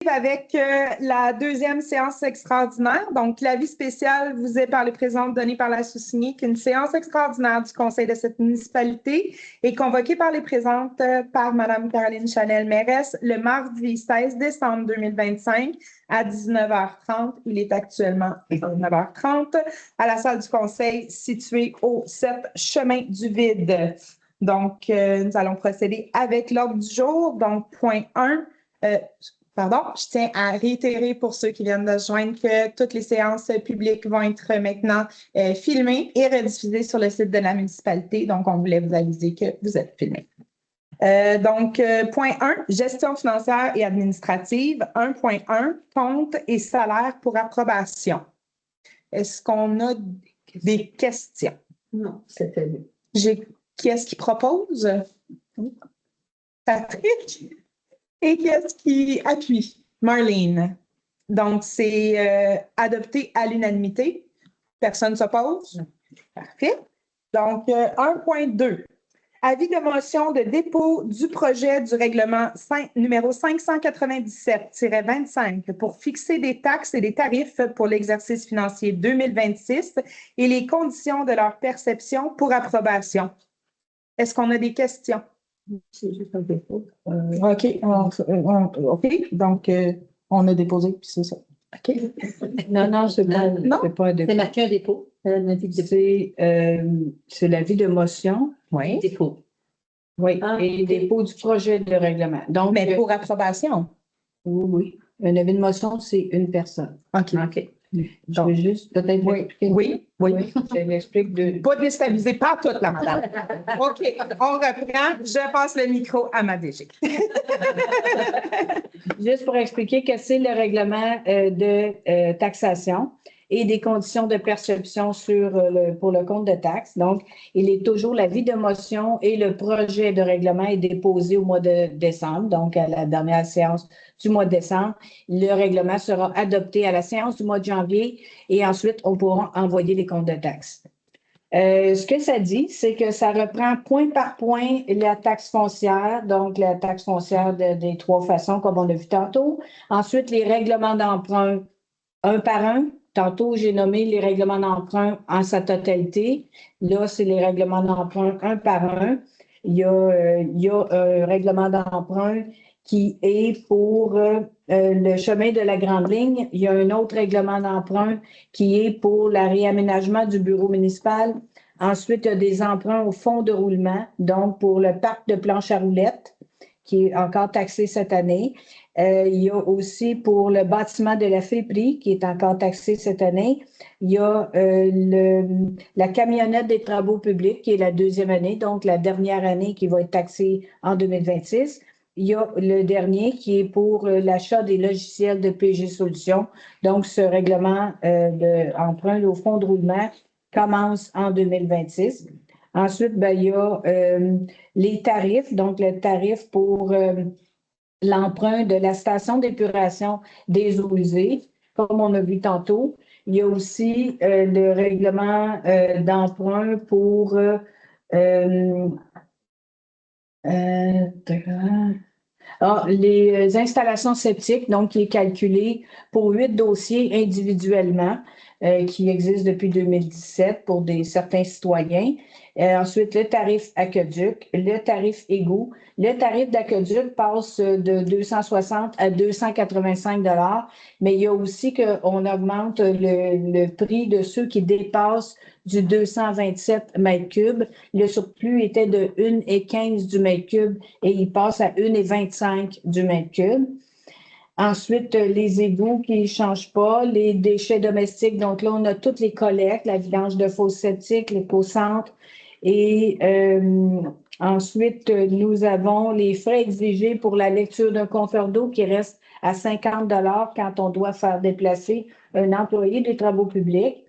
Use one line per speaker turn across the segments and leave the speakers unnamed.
avec la deuxième séance extraordinaire. Donc, l'avis spécial vous est par les présentes donné par la sous-signée qu'une séance extraordinaire du Conseil de cette municipalité est convoquée par les présentes par Mme Caroline Chanel, mairesse, le mardi 16 décembre 2025 à 19h30. Il est actuellement 19h30 à la salle du Conseil située au 7 chemin du Vide. Donc, nous allons procéder avec l'ordre du jour. Donc, point 1. Je tiens à réitérer pour ceux qui viennent de se joindre que toutes les séances publiques vont être maintenant filmées et rediffusées sur le site de la municipalité. Donc, on voulait vous aviser que vous êtes filmés. Point 1, gestion financière et administrative. 1.1, compte et salaire pour approbation. Est-ce qu'on a des questions?
Non, c'était lui.
Qui est-ce qui propose? Patrick? Et qui est-ce qui appuie? Marlene. Donc, c'est adopté à l'unanimité. Personne ne s'oppose? Parfait. Donc, 1.2. Avis de motion de dépôt du projet du règlement numéro 597-25 pour fixer des taxes et des tarifs pour l'exercice financier 2026 et les conditions de leur perception pour approbation. Est-ce qu'on a des questions?
C'est juste un dépôt.
OK. Donc, on a déposé, puis c'est ça. OK.
Non, c'est pas un dépôt.
C'est marqué un dépôt.
C'est l'avis de motion.
Oui.
Dépôt.
Oui, et dépôt du projet de règlement. Donc,
mais pour approbation.
Oui. Un avis de motion, c'est une personne.
OK.
Je veux juste peut-être expliquer.
Oui.
Je l'explique de.
Pas déstabiliser, pas toute la madame. OK, on reprend. Je passe le micro à ma DG.
Juste pour expliquer que c'est le règlement de taxation et des conditions de perception pour le compte de taxes. Donc, il est toujours l'avis de motion et le projet de règlement est déposé au mois de décembre, donc à la dernière séance du mois de décembre. Le règlement sera adopté à la séance du mois de janvier et ensuite, on pourra envoyer les comptes de taxes. Ce que ça dit, c'est que ça reprend point par point la taxe foncière, donc la taxe foncière des trois façons, comme on a vu tantôt. Ensuite, les règlements d'emprunt un par un. Tantôt, j'ai nommé les règlements d'emprunt en sa totalité. Là, c'est les règlements d'emprunt un par un. Il y a un règlement d'emprunt qui est pour le chemin de la Grande Ligne. Il y a un autre règlement d'emprunt qui est pour le réaménagement du bureau municipal. Ensuite, il y a des emprunts au fonds de roulement, donc pour le parc de planche à roulettes, qui est encore taxé cette année. Il y a aussi pour le bâtiment de la FEPRI, qui est encore taxé cette année. Il y a la camionnette des travaux publics, qui est la deuxième année, donc la dernière année qui va être taxée en 2026. Il y a le dernier qui est pour l'achat des logiciels de PG Solutions. Donc, ce règlement d'emprunt au fonds de roulement commence en 2026. Ensuite, il y a les tarifs, donc le tarif pour l'emprunt de la station d'épuration des eaux usées, comme on a vu tantôt. Il y a aussi le règlement d'emprunt pour les installations septiques, donc qui est calculé pour 8 dossiers individuellement qui existent depuis 2017 pour certains citoyens. Ensuite, le tarif aqueduc, le tarif égout. Le tarif d'aqueduc passe de 260 à 285 $, mais il y a aussi qu'on augmente le prix de ceux qui dépassent du 227 mètres cubes. Le surplus était de 1,15 du mètre cube et il passe à 1,25 du mètre cube. Ensuite, les égouts qui ne changent pas, les déchets domestiques. Donc là, on a toutes les collectes, la vidange de fosses septiques, l'éco-centre. Et ensuite, nous avons les frais exigés pour la lecture d'un compteur d'eau qui reste à 50 $ quand on doit faire déplacer un employé des travaux publics.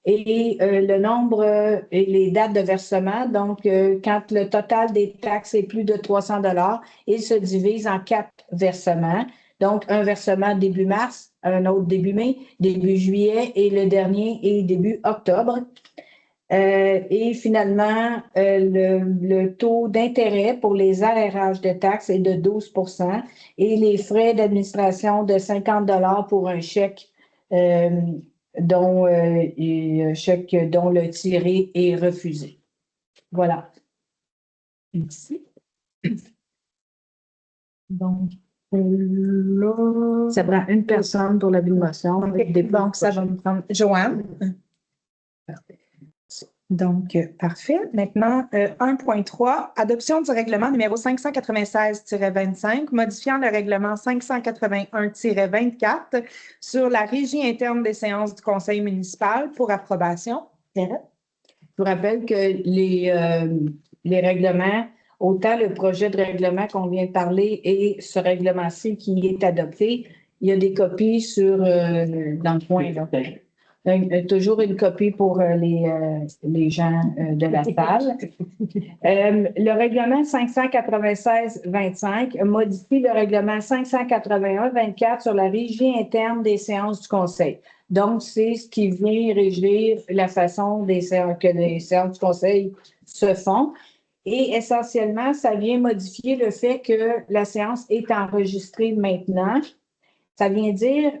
Et le nombre et les dates de versement. Donc, quand le total des taxes est plus de 300 $, il se divise en 4 versements. Donc, un versement début mars, un autre début mai, début juillet et le dernier est début octobre. Et finalement, le taux d'intérêt pour les arrérages de taxes est de 12 et les frais d'administration de 50 pour un chèque dont le tiré est refusé. Voilà. Merci. Donc, là, ça prend une personne pour la motion.
Donc, ça va me prendre Joanne. Donc, parfait. Maintenant, 1.3, adoption du règlement numéro 596-25, modifiant le règlement 581-24 sur la régie interne des séances du conseil municipal pour approbation.
Je vous rappelle que les règlements, autant le projet de règlement qu'on vient de parler et ce règlement-ci qui est adopté, il y a des copies dans le coin, là. Toujours une copie pour les gens de la salle. Le règlement 596-25 modifie le règlement 581-24 sur la régie interne des séances du conseil. Donc, c'est ce qui vient régir la façon que les séances du conseil se font. Et essentiellement, ça vient modifier le fait que la séance est enregistrée maintenant. Ça vient dire,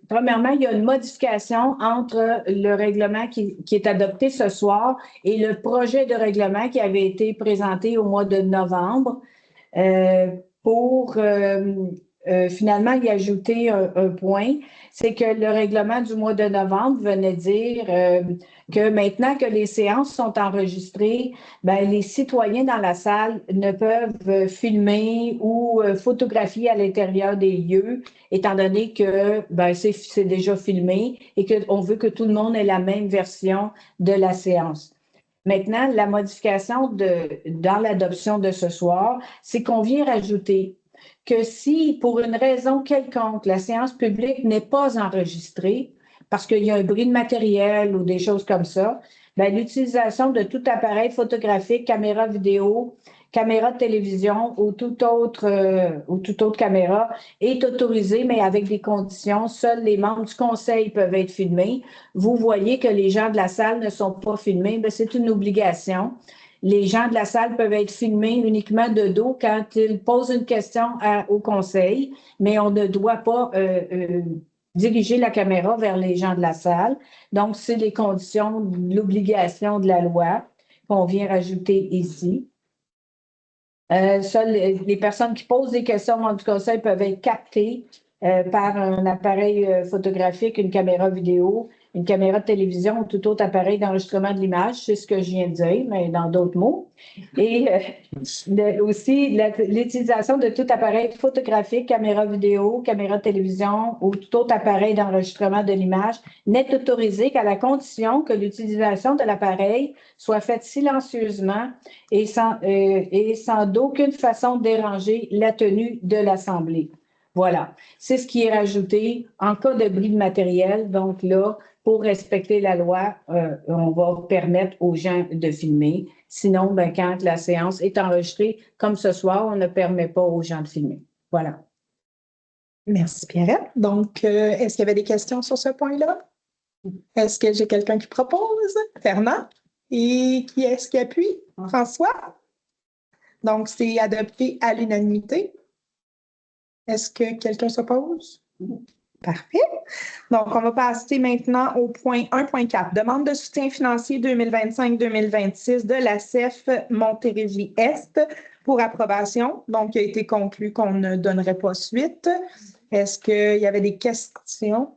premièrement, il y a une modification entre le règlement qui est adopté ce soir et le projet de règlement qui avait été présenté au mois de novembre pour finalement y ajouter un point. C'est que le règlement du mois de novembre venait dire que maintenant que les séances sont enregistrées, ben, les citoyens dans la salle ne peuvent filmer ou photographier à l'intérieur des lieux, étant donné que ben, c'est déjà filmé et qu'on veut que tout le monde ait la même version de la séance. Maintenant, la modification dans l'adoption de ce soir, c'est qu'on vient rajouter que si, pour une raison quelconque, la séance publique n'est pas enregistrée, parce qu'il y a un bris de matériel ou des choses comme ça, ben, l'utilisation de tout appareil photographique, caméra vidéo, caméra de télévision ou toute autre caméra est autorisée, mais avec des conditions. Seuls les membres du conseil peuvent être filmés. Vous voyez que les gens de la salle ne sont pas filmés, mais c'est une obligation. Les gens de la salle peuvent être filmés uniquement de dos quand ils posent une question au conseil, mais on ne doit pas diriger la caméra vers les gens de la salle. Donc, c'est les conditions, l'obligation de la loi qu'on vient rajouter ici. Seules les personnes qui posent des questions au du conseil peuvent être captées par un appareil photographique, une caméra vidéo, une caméra de télévision ou tout autre appareil d'enregistrement de l'image, c'est ce que je viens de dire, mais dans d'autres mots. Et aussi, l'utilisation de tout appareil photographique, caméra vidéo, caméra de télévision ou tout autre appareil d'enregistrement de l'image n'est autorisée qu'à la condition que l'utilisation de l'appareil soit faite silencieusement et sans d'aucune façon déranger la tenue de l'Assemblée. Voilà, c'est ce qui est rajouté en cas de bris de matériel. Donc là, pour respecter la loi, on va permettre aux gens de filmer. Sinon, ben, quand la séance est enregistrée, comme ce soir, on ne permet pas aux gens de filmer. Voilà.
Merci, Pierrette. Donc, est-ce qu'il y avait des questions sur ce point-là? Est-ce que j'ai quelqu'un qui propose? Fernand? Et qui est-ce qui appuie? François? Donc, c'est adopté à l'unanimité. Est-ce que quelqu'un s'oppose? Parfait. Donc, on va passer maintenant au point 1.4. Demande de soutien financier 2025-2026 de la CEF Montérégie-Est pour approbation. Donc, il a été conclu qu'on ne donnerait pas suite. Est-ce qu'il y avait des questions?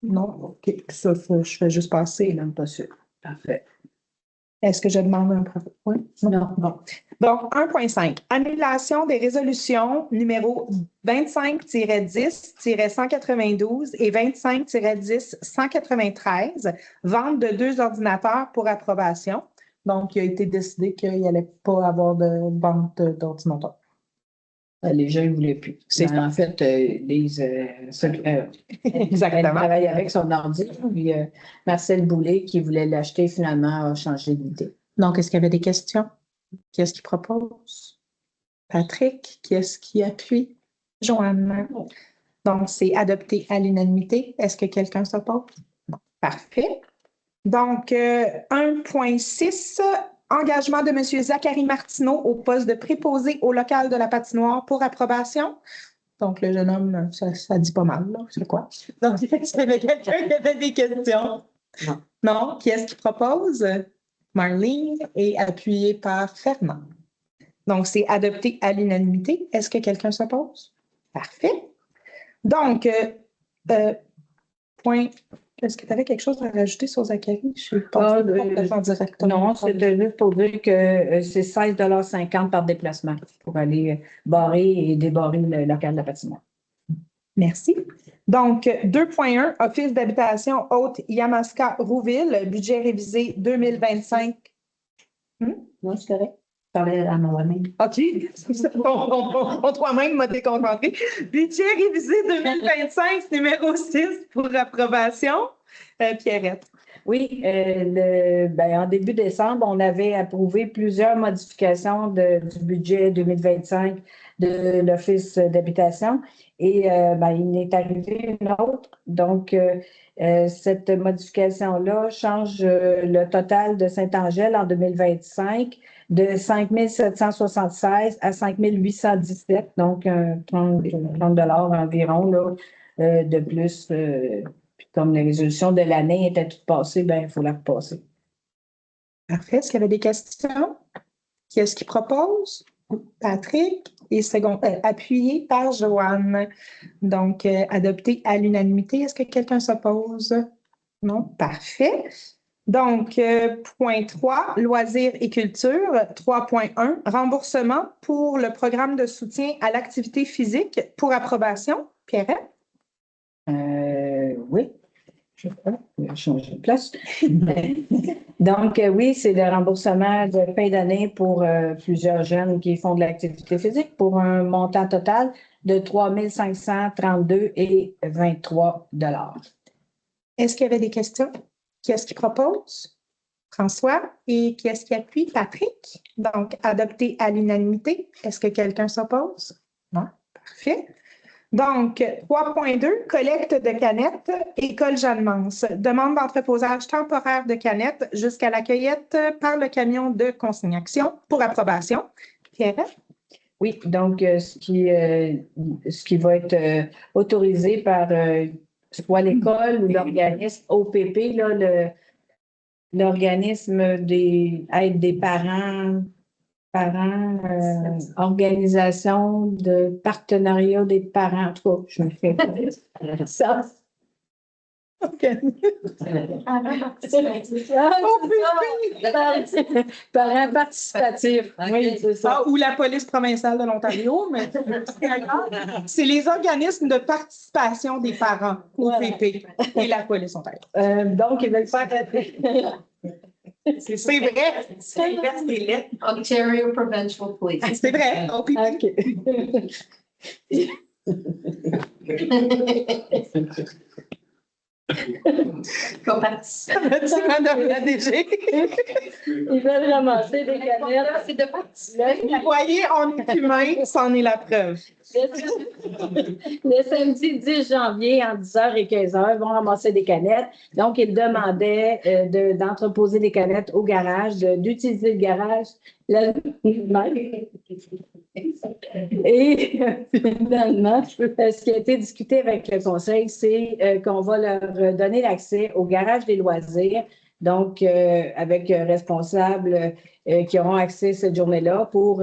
Non? OK. Ça, je vais juste passer, là, pas sûr. Parfait. Est-ce que je demande un profil? Oui? Non. Bon. Donc, 1.5. Annulation des résolutions numéro 25-10-192 et 25-10-193, vente de 2 ordinateurs pour approbation. Donc, il a été décidé qu'il n'y allait pas avoir de vente d'ordinateurs.
Les gens ne voulaient plus. C'est en fait, elle travaille avec son ordi. Puis Marcel Boulay, qui voulait l'acheter, finalement, a changé d'idée.
Donc, est-ce qu'il y avait des questions? Qui est-ce qui propose? Patrick, qui est-ce qui appuie? Joanne. Donc, c'est adopté à l'unanimité. Est-ce que quelqu'un s'oppose? Parfait. Donc, 1.6, engagement de M. Zachary Martineau au poste de préposé au local de la patinoire pour approbation. Donc, le jeune homme, ça dit pas mal, là. C'est quoi? Donc, est-ce qu'il y avait quelqu'un qui avait des questions?
Non.
Non? Qui est-ce qui propose? Marlene et appuyé par Fernand. Donc, c'est adopté à l'unanimité. Est-ce que quelqu'un s'oppose? Parfait. Donc, point. Est-ce que tu avais quelque chose à rajouter sur Zachary? Je ne suis pas complètement directement.
Non, c'était juste pour dire que c'est 16,50 par déplacement pour aller barrer et débarrer le local de la patinoire.
Merci. Donc, 2.1, Office d'habitation haute Yamaska-Rouville, budget révisé 2025.
Non, c'est correct. Je parlais à moi-même.
OK. Toi-même m'a déconcentré. Budget révisé 2025, numéro 6 pour approbation. Pierrette.
Oui, en début décembre, on avait approuvé plusieurs modifications du budget 2025 de l'Office d'habitation et il est arrivé une autre. Donc, cette modification-là change le total de Saint-Angèle en 2025 de 5 776 à 5 817, donc 30 environ là, de plus. Comme la résolution de l'année était toute passée, il faut la repasser.
Parfait. Est-ce qu'il y avait des questions? Qui est-ce qui propose? Patrick. Et second, appuyé par Joanne. Donc, adopté à l'unanimité. Est-ce que quelqu'un s'oppose? Non? Parfait. Donc, point 3, loisirs et culture. 3.1, remboursement pour le programme de soutien à l'activité physique pour approbation. Pierrette?
Oui. Je vais changer de place. Donc, oui, c'est le remboursement de fin d'année pour plusieurs jeunes qui font de l'activité physique pour un montant total de 3 532,23 $.
Est-ce qu'il y avait des questions? Qui est-ce qui propose? François. Et qui est-ce qui appuie? Patrick. Donc, adopté à l'unanimité. Est-ce que quelqu'un s'oppose? Non? Parfait. Donc, 3.2, collecte de canettes, École Jeanne-Mance. Demande d'entreposage temporaire de canettes jusqu'à la cueillette par le camion de consignation pour approbation. Pierre?
Oui, donc ce qui va être autorisé par soit l'école ou l'organisme OPP, là, l'organisme aide des parents, organisation de partenariat des parents. En tout cas, je me fais ça. Parents participatifs. Oui, c'est ça.
Ou la police provinciale de l'Ontario, mais c'est les organismes de participation des parents, OPP, et la police Ontario.
Donc, ils veulent faire.
C'est vrai. C'est les lettres.
Ontario Provincial Police.
C'est vrai. OPP.
Qu'on participe.
Madame la DG.
Ils veulent ramasser des canettes.
C'est de participer.
Vous voyez, on est humain, c'en est la preuve.
Le samedi 10 janvier, en 10h et 15h, ils vont ramasser des canettes. Donc, ils demandaient d'entreposer des canettes au garage, d'utiliser le garage la nuit. Et finalement, ce qui a été discuté avec le conseil, c'est qu'on va leur donner l'accès au garage des loisirs, donc avec responsables qui auront accès cette journée-là pour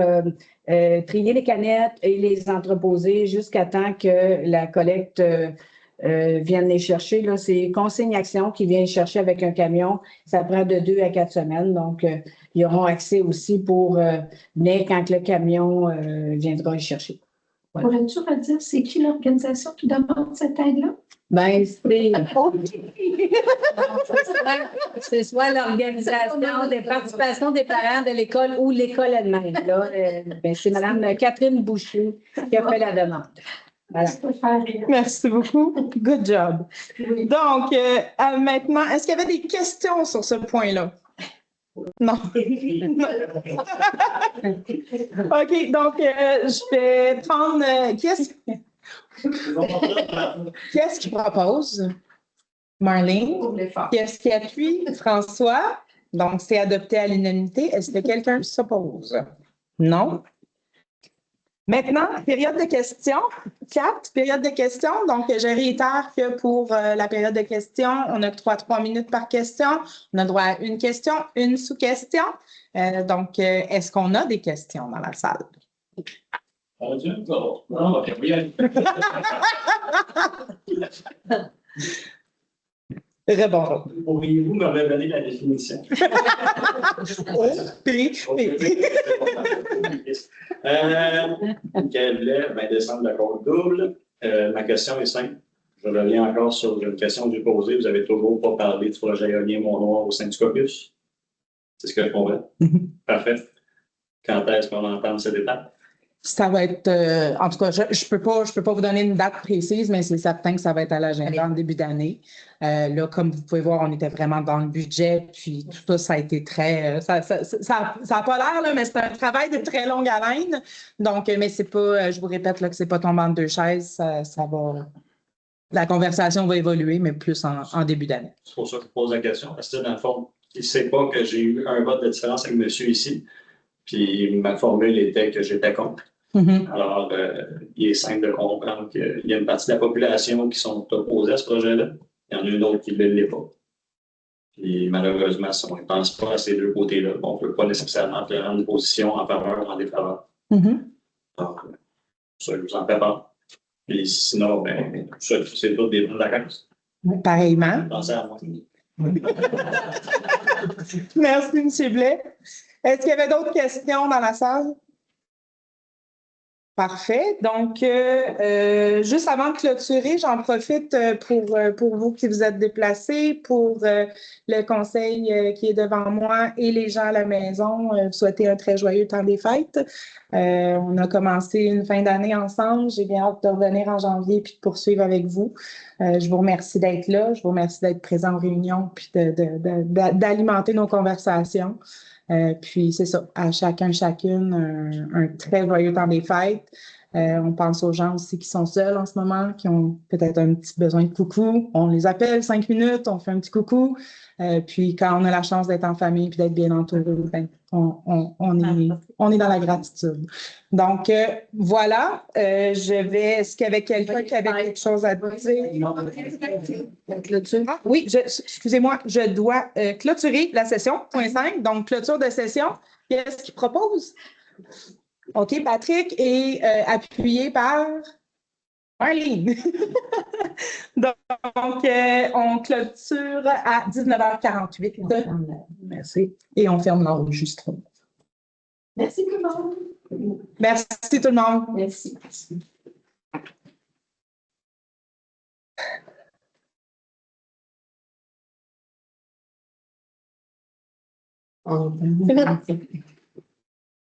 trier les canettes et les entreposer jusqu'à temps que la collecte vienne les chercher. Là, c'est Consigne Action qui vient les chercher avec un camion. Ça prend de 2 à 4 semaines. Donc, ils auront accès aussi pour venir quand le camion viendra les chercher.
Voilà. Pourrais-tu redire, c'est qui l'organisation qui demande cette aide-là?
Ben, c'est soit l'organisation des participations des parents de l'école ou l'école elle-même. Là, c'est Mme Catherine Boucher qui a fait la demande. Voilà.
Merci beaucoup. Good job. Oui. Donc, maintenant, est-ce qu'il y avait des questions sur ce point-là? Non. OK, donc, je vais prendre... Qui est-ce qui propose? Marlene?
Pour l'effort.
Qui est-ce qui appuie? François. Donc, c'est adopté à l'unanimité. Est-ce que quelqu'un s'oppose? Non. Maintenant, période de questions. 4, période de questions. Donc, je réitère que pour la période de questions, on octroie 3 minutes par question. On a droit à une question, une sous-question. Donc, est-ce qu'on a des questions dans la salle? Rebonjour.
Pourriez-vous me révéler la définition? Quel est descendre de la côte double? Ma question est simple. Je reviens encore sur une question que j'ai posée. Vous n'avez toujours pas parlé du projet éolien Mont-Noir au sein du caucus. C'est ce que je comprends. Parfait. Quand est-ce qu'on entend cette étape?
Ça va être, en tout cas, je peux pas vous donner une date précise, mais c'est certain que ça va être à l'agenda en début d'année. Là, comme vous pouvez voir, on était vraiment dans le budget, puis tout ça, ça a été très, ça a pas l'air, là, mais c'est un travail de très longue haleine. Donc, mais c'est pas, je vous répète là, que c'est pas tombé en deux chaises, ça va, la conversation va évoluer, mais plus en début d'année.
C'est pour ça que je pose la question, parce que dans le fond, il ne sait pas que j'ai eu un vote de différence avec monsieur ici, puis ma formule était que j'étais contre.
Mm-hmm.
Alors, il est simple de comprendre qu'il y a une partie de la population qui sont opposés à ce projet-là. Il y en a une autre qui ne l'est pas. Puis, malheureusement, si on ne pense pas à ces deux côtés-là, on ne peut pas nécessairement prendre une position en faveur ou en défaveur.
Mm-hmm.
Donc, ça, je vous en fais part. Puis, sinon, ben, ça, c'est tout des bonnes vacances.
Pareillement.
Pensez à moi.
Merci, M. Blais. Est-ce qu'il y avait d'autres questions dans la salle? Parfait. Donc, juste avant de clôturer, j'en profite pour vous qui vous êtes déplacés, pour le conseil qui est devant moi et les gens à la maison, souhaiter un très joyeux temps des fêtes. On a commencé une fin d'année ensemble. J'ai bien hâte de revenir en janvier puis de poursuivre avec vous. Je vous remercie d'être là. Je vous remercie d'être présent aux réunions puis d'alimenter nos conversations. Puis c'est ça, à chacun, chacune, un très joyeux temps des fêtes. On pense aux gens aussi qui sont seuls en ce moment, qui ont peut-être un petit besoin de coucou. On les appelle 5 minutes, on fait un petit coucou. Puis quand on a la chance d'être en famille puis d'être bien entouré, ben, on est dans la gratitude. Donc, voilà, est-ce qu'il y avait quelqu'un qui avait quelque chose à dire? Ah, oui, excusez-moi, je dois clôturer la session, point 5, donc clôture de session. Qu'est-ce qu'il propose? OK, Patrick est appuyé par Marlene. Donc, on clôture à 19h48. Merci. Et on ferme l'enregistrement.
Merci tout le monde.
Merci tout le monde.
Merci.
C'est merci.